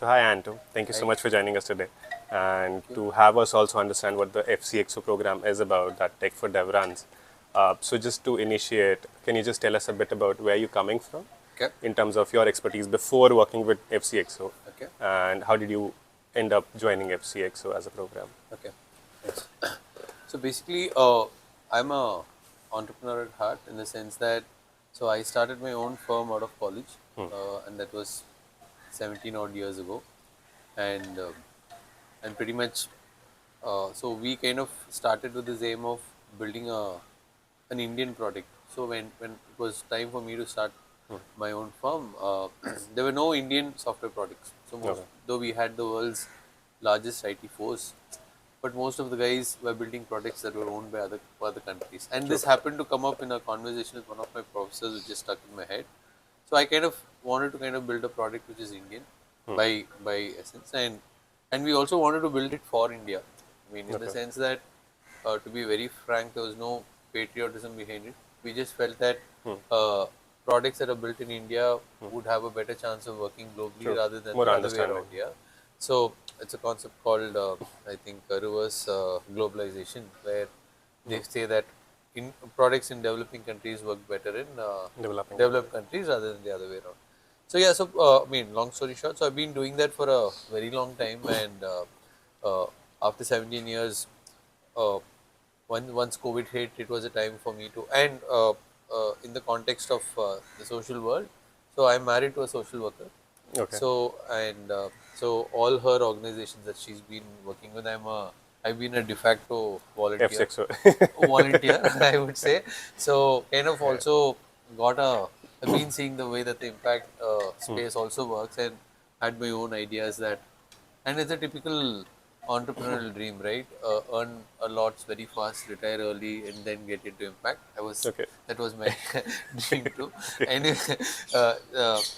hi Anto, thank you so much for joining us today, and to have us also understand what the fCxO program is about that Tech for Dev runs. So just to initiate, can you just tell us a bit about where you're coming from Okay. in terms of your expertise before working with fCxO, Okay. and how did you end up joining fCxO as a program? Okay. Yes. So basically, I'm a entrepreneur at heart in the sense that I started my own firm out of college, and that was 17 odd years ago, and pretty much we kind of started with this aim of building an Indian product. So when it was time for me to start my own firm, there were no Indian software products. So Okay. though we had the world's largest IT force, but most of the guys were building products that were owned by other countries. And this happened to come up in a conversation with one of my professors, which just stuck in my head. So I kind of wanted to kind of build a product which is Indian by essence, and we also wanted to build it for India. I mean, in the Okay. sense that, to be very frank, there was no patriotism behind it. We just felt that products that are built in India would have a better chance of working globally True. rather than More the other way understanding. around. Yeah. So it's a concept called, I think, reverse globalization, where they say that in products in developing countries work better in Developing developed countries. countries rather than the other way around. So yeah, so I mean, long story short, so I've been doing that for a very long time, and after 17 years, uh, once COVID hit, it was a time for me to, and in the context of the social world, so I'm married to a social worker. Okay. So and so all her organizations that she's been working with, I've been a de facto fCxO. volunteer, I would say. So kind of Yeah. also got I've been seeing the way that the impact space also works, and had my own ideas that, and it's a typical entrepreneurial dream, right? Earn a lots very fast, retire early, and then get into impact. Okay. That was my dream too. Okay. Anyway,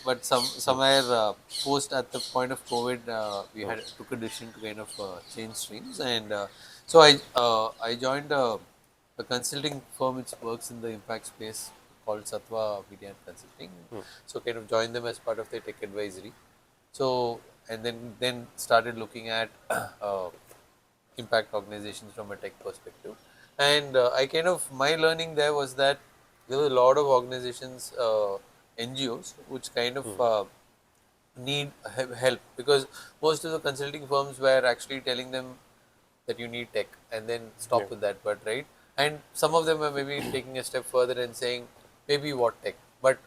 but somewhere post at the point of COVID, we had took a decision to kind of change streams, and so I joined a consulting firm which works in the impact space called Satwa Media and Consulting. So kind of joined them as part of their tech advisory. So and then started looking at impact organizations from a tech perspective. And I kind of, my learning there was that there were a lot of organizations, NGOs, which kind of need help, because most of the consulting firms were actually telling them that you need tech and then Yeah. stop with that, but right, and some of them are maybe taking a step further and saying maybe what tech, but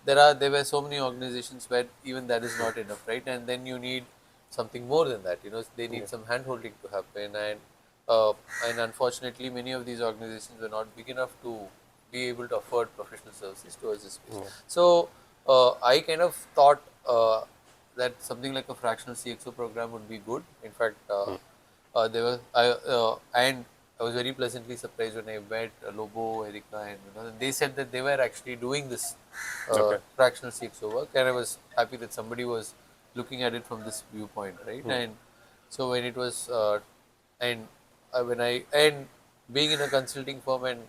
there were so many organizations where even that is not enough, right, and then you need something more than that, they Yeah. need some hand holding to happen, uh, and unfortunately many of these organizations were not big enough to be able to afford professional services towards this space. Yeah. So I kind of thought that something like a fractional CXO program would be good. In fact, there was and I was very pleasantly surprised when I met Lobo, Erica, and they said that they were actually doing this Okay. fractional CXO work, and I was happy that somebody was looking at it from this viewpoint, right? And so when it was and when I and being in a consulting firm and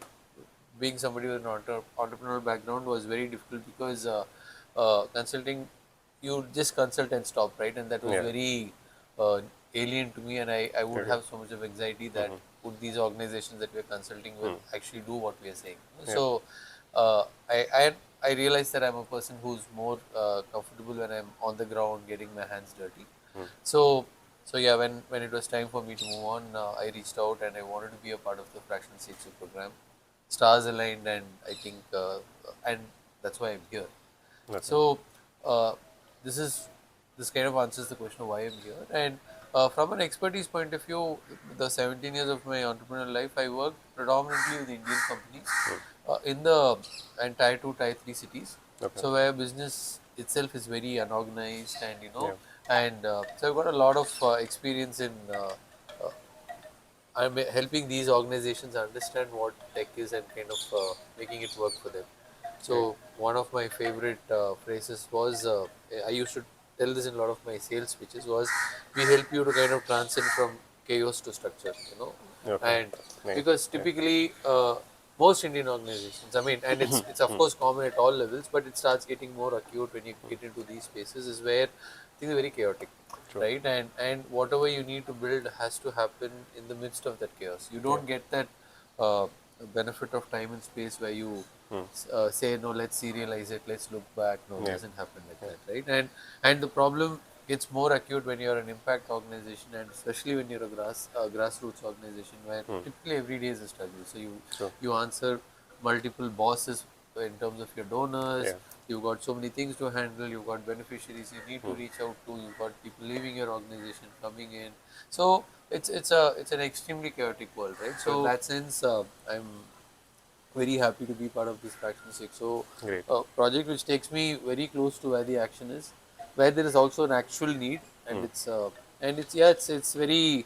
being somebody with an entrepreneurial background was very difficult, because consulting, you just consult and stop, right, and that was Yeah. very alien to me, and I would Okay. have so much of anxiety that would these organizations that we're consulting with actually do what we are saying. Yeah. So uh, I, I I realized that I'm a person who's more comfortable when I'm on the ground getting my hands dirty. So yeah, when it was time for me to move on, I reached out and I wanted to be a part of the fractional CXO program. Stars aligned, and I think and that's why I'm here. Okay. So uh, this is this kind of answers the question of why I'm here. And from an expertise point of view, the 17 years of my entrepreneurial life, I worked predominantly with Indian companies in the and tier 2, tier 3 cities. Okay. So where business itself is very unorganized, and Yeah. and so I've got a lot of experience in uh, I'm helping these organizations understand what tech is and kind of making it work for them. Great. So one of my favorite phrases was, I used to tell this in a lot of my sales speeches, was we help you to kind of transcend from chaos to structure, Okay. and Nice. because Yeah. typically most Indian organizations, I mean, and it's of course common at all levels, but it starts getting more acute when you get into these spaces, is where things are very chaotic, True. right? And whatever you need to build has to happen in the midst of that chaos. You don't get that uh, benefit of time and space where you say no, let's serialize it, let's look back. No, it Yeah. doesn't happen like that, right? And the problem gets more acute when you're an impact organization, and especially when you're a grassroots organization where typically every day is a struggle. So True. you answer multiple bosses in terms of your donors. Yeah. You've got so many things to handle. You've got beneficiaries you need to reach out to. You've got people leaving your organization, coming in. So it's an extremely chaotic world, right? So in that sense, I'm very happy to be part of this fCxO Great. project, which takes me very close to where the action is, where there is also an actual need, and it's very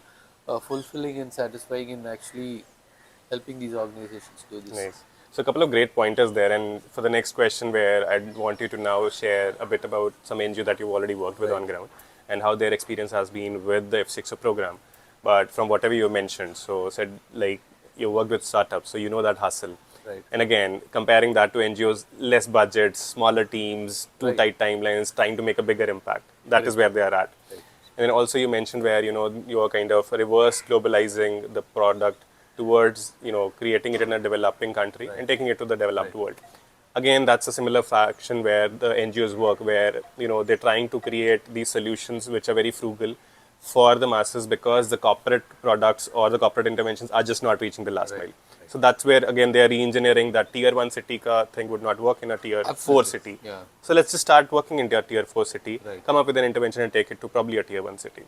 fulfilling and satisfying in actually helping these organizations do this. Nice. So a couple of great pointers there. And for the next question, where I'd want you to now share a bit about some NGO that you've already worked with on ground and how their experience has been with the fCxO program. But from whatever you mentioned, so said like you worked with startups, so you know that hustle. Right. And again, comparing that to NGOs, less budgets, smaller teams, too tight timelines, trying to make a bigger impact. That is where they are at. And then also you mentioned where you are kind of reverse globalizing the product towards creating it in a developing country and taking it to the developed world. Again, that's a similar faction where the NGOs work, where they're trying to create these solutions which are very frugal for the masses because the corporate products or the corporate interventions are just not reaching the last mile. So that's where again they are re-engineering that tier 1 city ka thing would not work in a tier 4 city. Yeah. So let's just start working in a tier 4 city, Right. come up with an intervention and take it to probably a tier 1 city.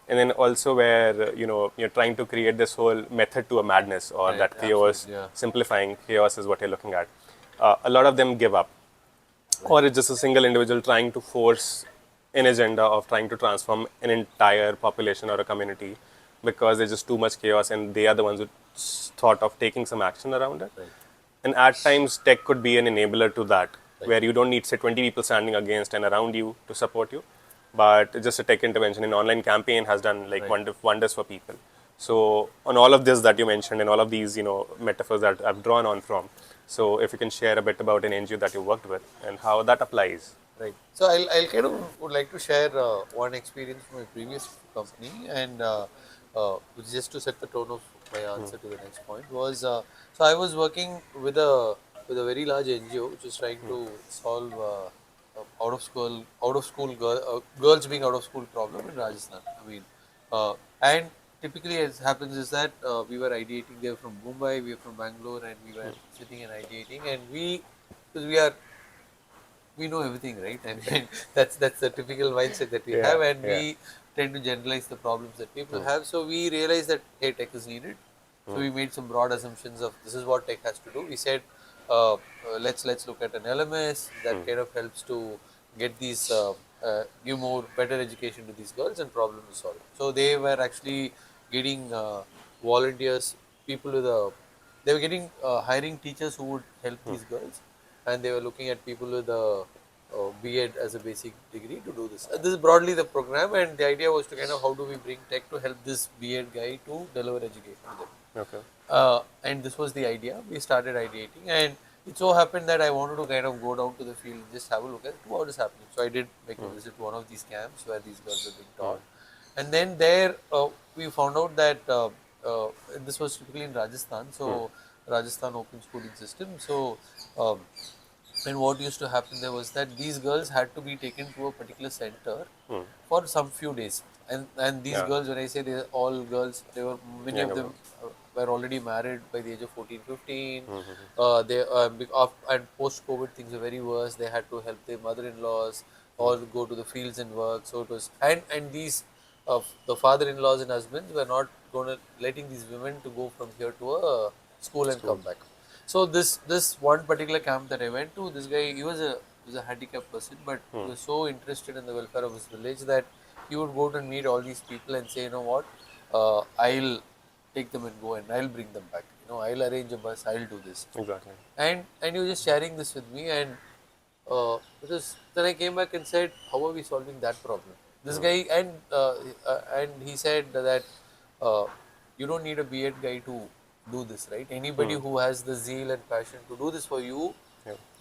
And then also where you're trying to create this whole method to a madness or Right, that chaos, absolutely, yeah. simplifying chaos is what you're looking at. A lot of them give up, or it's just a single individual trying to force an agenda of trying to transform an entire population or a community because there's just too much chaos and they are the ones who thought of taking some action around it. And at times, tech could be an enabler to that, where you don't need, say, 20 people standing against and around you to support you, but just a tech intervention. An online campaign has done like wonders for people. So, on all of this that you mentioned and all of these, metaphors that I've drawn on from, so if you can share a bit about an NGO that you worked with and how that applies. Right. So I'll kind of would like to share one experience from my previous company, and which just to set the tone of my answer to the next point was so I was working with a very large NGO which is trying to solve out of school girls being out of school problem in Rajasthan. I mean, and typically as happens is that we were ideating. They were from Mumbai, we were from Bangalore, and we were sitting and ideating, and because we know everything, right? And that's the typical mindset that we have, and we tend to generalize the problems that people have. So we realized that hey, tech is needed. So we made some broad assumptions of this is what tech has to do. We said let's look at an LMS that kind of helps to get these give more better education to these girls and problem is solved. So they were actually getting volunteers, people with a they were getting hiring teachers who would help these girls, and they were looking at people with a B.Ed as a basic degree to do this. This is broadly the program, and the idea was to kind of how do we bring tech to help this B.Ed guy to deliver education to them. Okay. And this was the idea. We started ideating, and it so happened that I wanted to kind of go down to the field and just have a look at what is happening. So I did make a visit to one of these camps where these girls were being taught, and then there we found out that this was typically in Rajasthan. So Rajasthan open schooling system. So and what used to happen there was that these girls had to be taken to a particular center for some few days. And these girls, when I say they're all girls, they were many of them were already married by the age of 14, 15. And post-COVID things are very worse. They had to help their mother-in-laws or go to the fields and work. So it was and these the father-in-laws and husbands were not going to letting these women to go from here to a school and come back. So this one particular camp that I went to, this guy he was a handicapped person, but he was so interested in the welfare of his village that he would go and meet all these people and say, you know what, I'll take them and go and I'll bring them back. I'll arrange a bus. I'll do this. Exactly. And he was just sharing this with me, and because then I came back and said, how are we solving that problem? This guy and he said that you don't need a B.Ed guy to do this, right? Anybody who has the zeal and passion to do this for you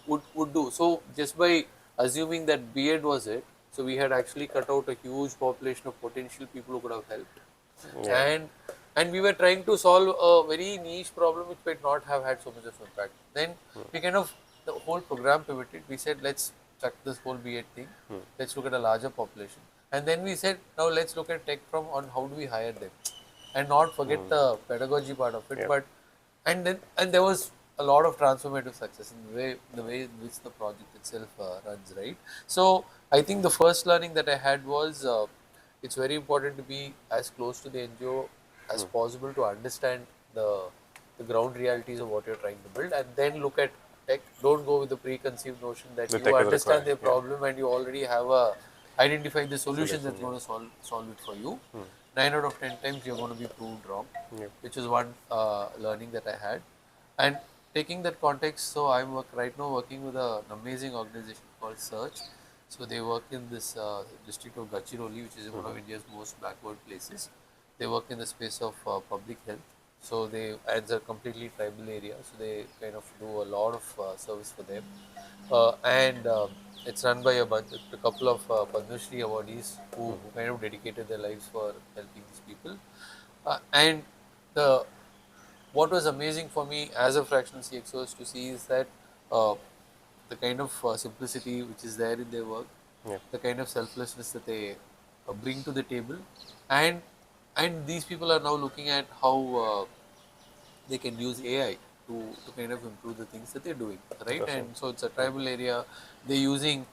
would do. So just by assuming that B.Ed was it, So we had actually cut out a huge population of potential people who could have helped, Yeah. and we were trying to solve a very niche problem which might not have had so much of impact. Then we kind of the whole program pivoted. We said let's chuck this whole B.Ed thing. Let's look at a larger population, and then we said now let's look at tech from on how do we hire them, and not forget the pedagogy part of it, Yeah. but and there was a lot of transformative success in the way in which the project itself runs, right? So I think the first learning that I had was it's very important to be as close to the NGO as possible to understand the ground realities of what you're trying to build, and then look at tech. Don't go with the preconceived notion that The you tech is understand required. their Yeah. problem and you already have a identified the solution Solution. that's Yeah. going to solve it for you. 9 out of 10 times you're going to be proved wrong, Yeah. which is one learning that I had. And taking that context, so I'm right now working with an amazing organization called Search. So they work in this district of Gachiroli, which is one of India's most backward places. They work in the space of public health. So they, and it's a completely tribal area. So they kind of do a lot of service for them. And it's run by a couple of Padma Shri awardees who kind of dedicated their lives for helping these people. And the what was amazing for me as a fractional CXO is to see is that uh, the kind of simplicity which is there in their work, Yeah. the kind of selflessness that they bring to the table, and and these people are now looking at how they can use AI to kind of improve the things that they're doing, right? Interesting. And so it's a tribal area. They're using.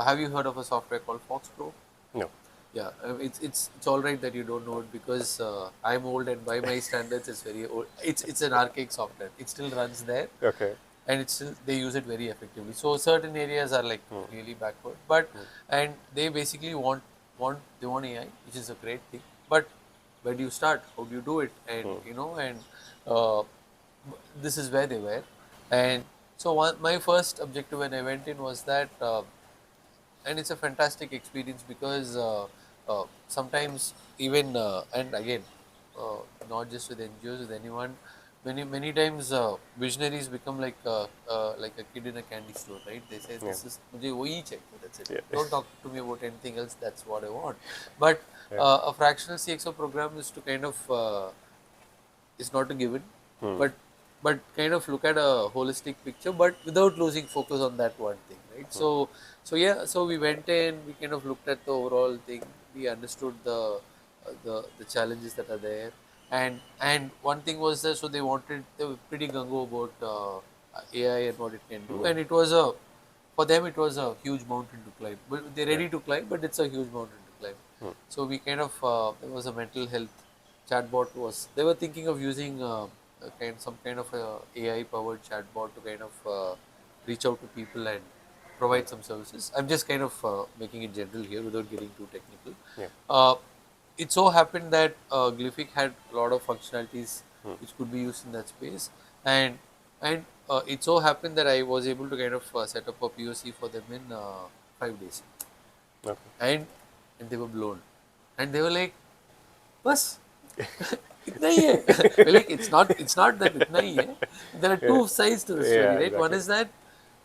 Have you heard of a software called Fox Pro? No. Yeah, it's all right that you don't know it because I'm old and by my standards it's very old. It's an archaic software. It still runs there, Okay. and it's still they use it very effectively. So certain areas are like really backward, but and they basically want AI, which is a great thing. But where do you start? How do you do it? And and uh, this is where they were, and so my first objective when I went in was that. And it's a fantastic experience because sometimes even and again uh, not just with NGOs, with anyone, many times visionaries become like a kid in a candy store, right? They say Yeah. this is mujhe wahi chahiye, that's it, Yeah. don't talk to me about anything else, that's what I want. But Yeah. a fractional CXO program is to kind of it's not a given, but kind of look at a holistic picture, but without losing focus on that one thing, right? So yeah, so we went in, we kind of looked at the overall thing, we understood the challenges that are there, and one thing was that so they were pretty gung-ho about AI and what it can do, and it was a for them it was a huge mountain to climb. But they're Yeah. ready to climb, but it's a huge mountain to climb. So we kind of there was a mental health chatbot was they were thinking of using some kind of a AI powered chatbot to kind of reach out to people and provide some services. I'm just kind of making it general here without getting too technical. Yeah. Uh, it so happened that Glyphic had a lot of functionalities which could be used in that space, and it so happened that I was able to kind of set up a POC for them in 5 days, Okay. and they were blown, and they were like, "Bus, इतना ही है." We're like, it's not that इतना ही है. There are two sides to the story, Yeah. right? One Exactly. is that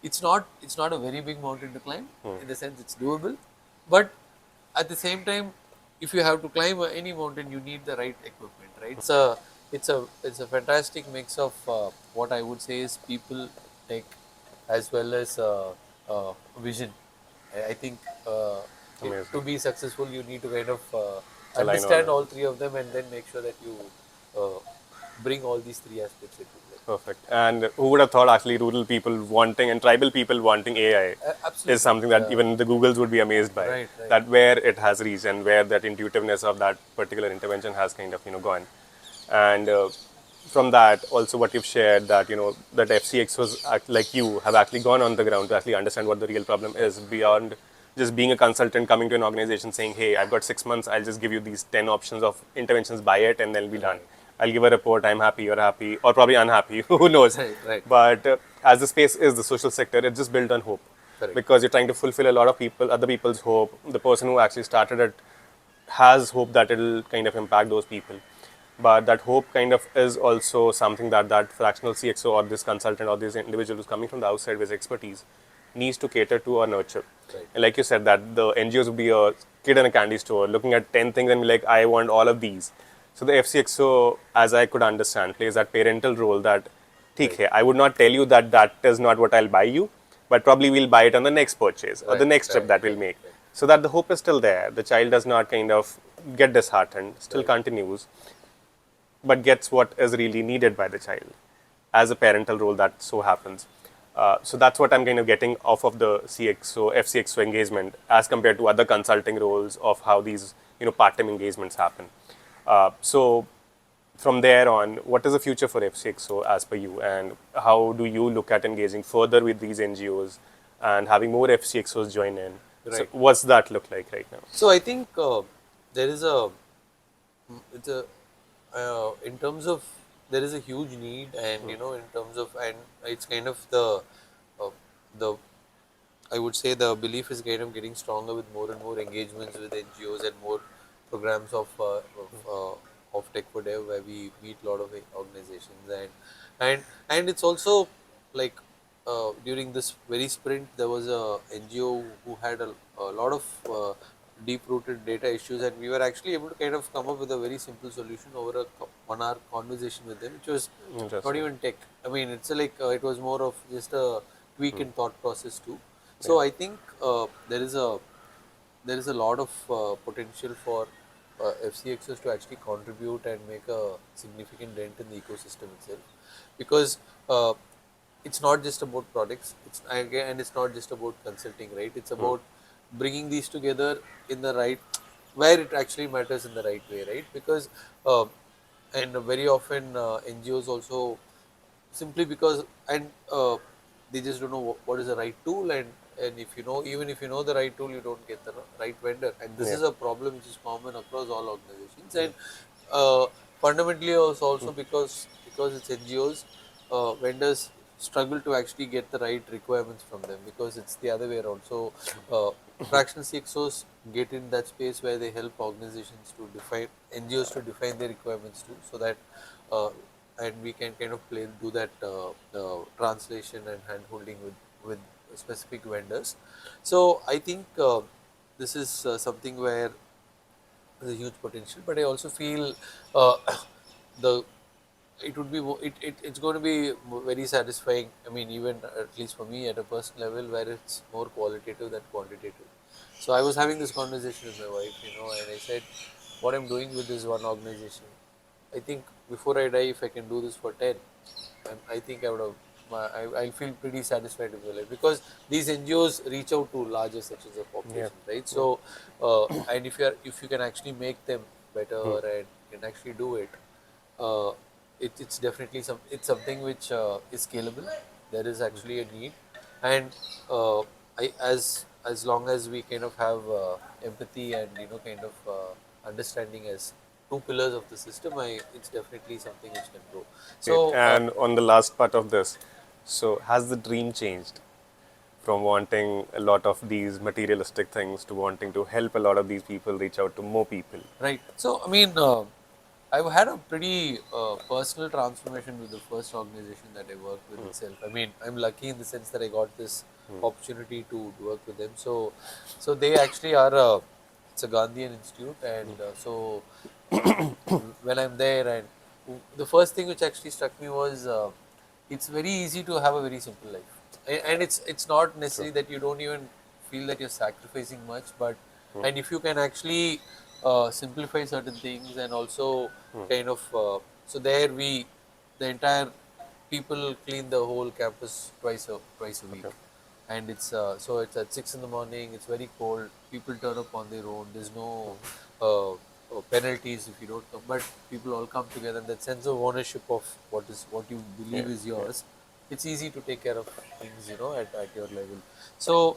it's not a very big mountain to climb, in the sense it's doable, but at the same time, if you have to climb any mountain, you need the right equipment, right? It's a fantastic mix of what I would say is people, tech, as well as vision. I think to Amazing. be successful, you need to kind of Align all understand that. all three of them and then make sure that you uh, bring all these three aspects into play. Perfect. And who would have thought actually rural people wanting and tribal people wanting AI is Absolutely. something that even the Googles would be amazed by. Right, right. That where it has reached and where that intuitiveness of that particular intervention has kind of gone. And from that, also what you've shared that that fCxOs like you have actually gone on the ground to actually understand what the real problem is beyond just being a consultant coming to an organization saying, hey, I've got 6 months, I'll just give you these 10 options of interventions, buy it, and then it'll be done. I'll give a report, I'm happy, you're happy, or probably unhappy, who knows. Right, right. But as the space is the social sector, it's just built on hope. Correct. Because you're trying to fulfill a lot of other people's hope. The person who actually started it has hope that it'll kind of impact those people. But that hope kind of is also something that fractional CXO or this consultant or this individual who's coming from the outside with expertise needs to cater to or nurture. Right. And like you said, that the NGOs would be a kid in a candy store looking at 10 things and be like, I want all of these. So the fCxO, as I could understand, plays that parental role that, Right. okay, I would not tell you that that is not what I'll buy you, but probably we'll buy it on the next purchase or the Right. next trip Right. that we'll Right. make. Right. So that the hope is still there. The child does not kind of get disheartened, still Right. continues, but gets what is really needed by the child as a parental role that so happens. So that's what I'm kind of getting off of the CXO, fCxO engagement as compared to other consulting roles of how these part-time engagements happen. So from there on, what is the future for fCxO as per you, and how do you look at engaging further with these NGOs and having more fCxOs join in? So Right. what's that look like right now? So I think there is a it's a in terms of there is a huge need, and in terms of, and it's kind of the I would say the belief is kind of getting stronger with more and more engagements with NGOs and more programs of tech for dev, where we meet a lot of organizations, and it's also like during this very sprint there was a NGO who had a lot of deep rooted data issues, and we were actually able to kind of come up with a very simple solution over a 1 hour conversation with them, which was not Interesting. even tech. I mean, it's like it was more of just a tweak in thought process too. So I think there is a lot of potential for fCxOs to actually contribute and make a significant dent in the ecosystem itself, because it's not just about products. And it's not just about consulting, right? It's about bringing these together in the right, where it actually matters in the right way, right? Because uh, and very often NGOs also, simply because, and they just don't know what is the right tool, and if you know, even if you know the right tool, you don't get the right vendor, and this Yeah. is a problem which is common across all organizations. And uh, fundamentally also because it's NGOs, vendors struggle to actually get the right requirements from them, because it's the other way around. So fractional CXOs get in that space where they help organizations to define, NGOs to define their requirements too, so that uh, and we can kind of do that translation and hand holding with specific vendors. So I think this is something where there's a huge potential, but I also feel uh, the it would be it's going to be very satisfying. I mean, even at least for me at a personal level, where it's more qualitative than quantitative. So I was having this conversation with my wife, and I said, what I'm doing with this one organization, I think before I die, if I can do this for 10, I think I would have, I feel pretty satisfied with my life, because these NGOs reach out to larger sections of Yeah. population, right? So, and if you can actually make them better and can actually do it, uh, it's definitely it's something which is scalable. There is actually a need, and as long as we kind of have empathy and kind of understanding as two pillars of the system, it's definitely something which can grow. Great. So And on the last part of this, so has the dream changed from wanting a lot of these materialistic things to wanting to help a lot of these people reach out to more people? right. So I mean, I've had a pretty personal transformation with the first organization that I worked with itself. I mean, I'm lucky in the sense that I got this opportunity to work with them. So they actually are it's a Gandhian institute, and so when I'm there, and the first thing which actually struck me was it's very easy to have a very simple life, and it's not True. necessary that you don't even feel that you're sacrificing much, but and if you can actually simplify certain things, and also kind of so there we the entire people clean the whole campus twice a week, Okay. and it's so it's at 6 in the morning, it's very cold, people turn up on their own, there's no penalties if you don't come, but people all come together, and that sense of ownership of what you Yeah. believe is Yeah. yours, it's easy to take care of things at your level. So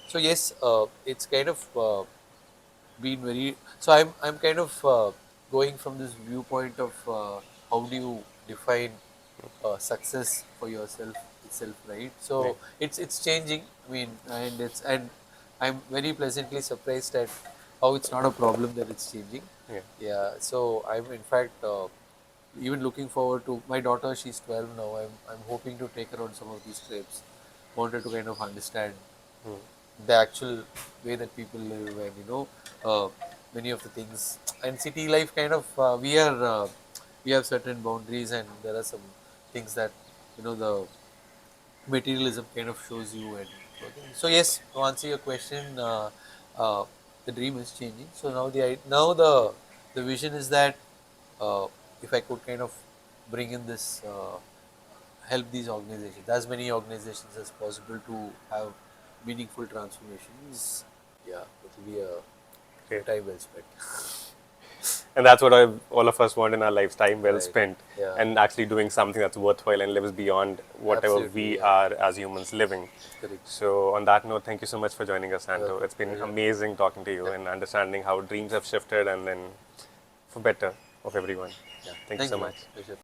so yes, it's kind of been very, so I'm kind of going from this viewpoint of how do you define success for yourself itself, right? Yeah. So it's changing. I mean, and I'm very pleasantly surprised at how it's not a problem that it's changing. Yeah. Yeah. So I'm in fact even looking forward to my daughter. She's 12 now. I'm hoping to take her on some of these trips, wanted to kind of understand the actual way that people live, and many of the things, and city life kind of we have certain boundaries, and there are some things that the materialism kind of shows you. And so yes, to answer your question, the dream is changing. So now the vision is that if I could kind of bring in this help these organizations, as many organizations as possible, to have meaningful transformations, yeah, it will be a Great. time well spent. And that's what all of us want in our lives, time well Right. spent, Yeah. and actually doing something that's worthwhile and lives beyond whatever Absolutely. we Yeah. are as humans living. Correct. So, on that note, thank you so much for joining us, Santo. Welcome. It's been Pleasure. amazing talking to you and understanding how dreams have shifted and then for better of everyone. Yeah. Thank you Thanks so a lot. much. Pleasure.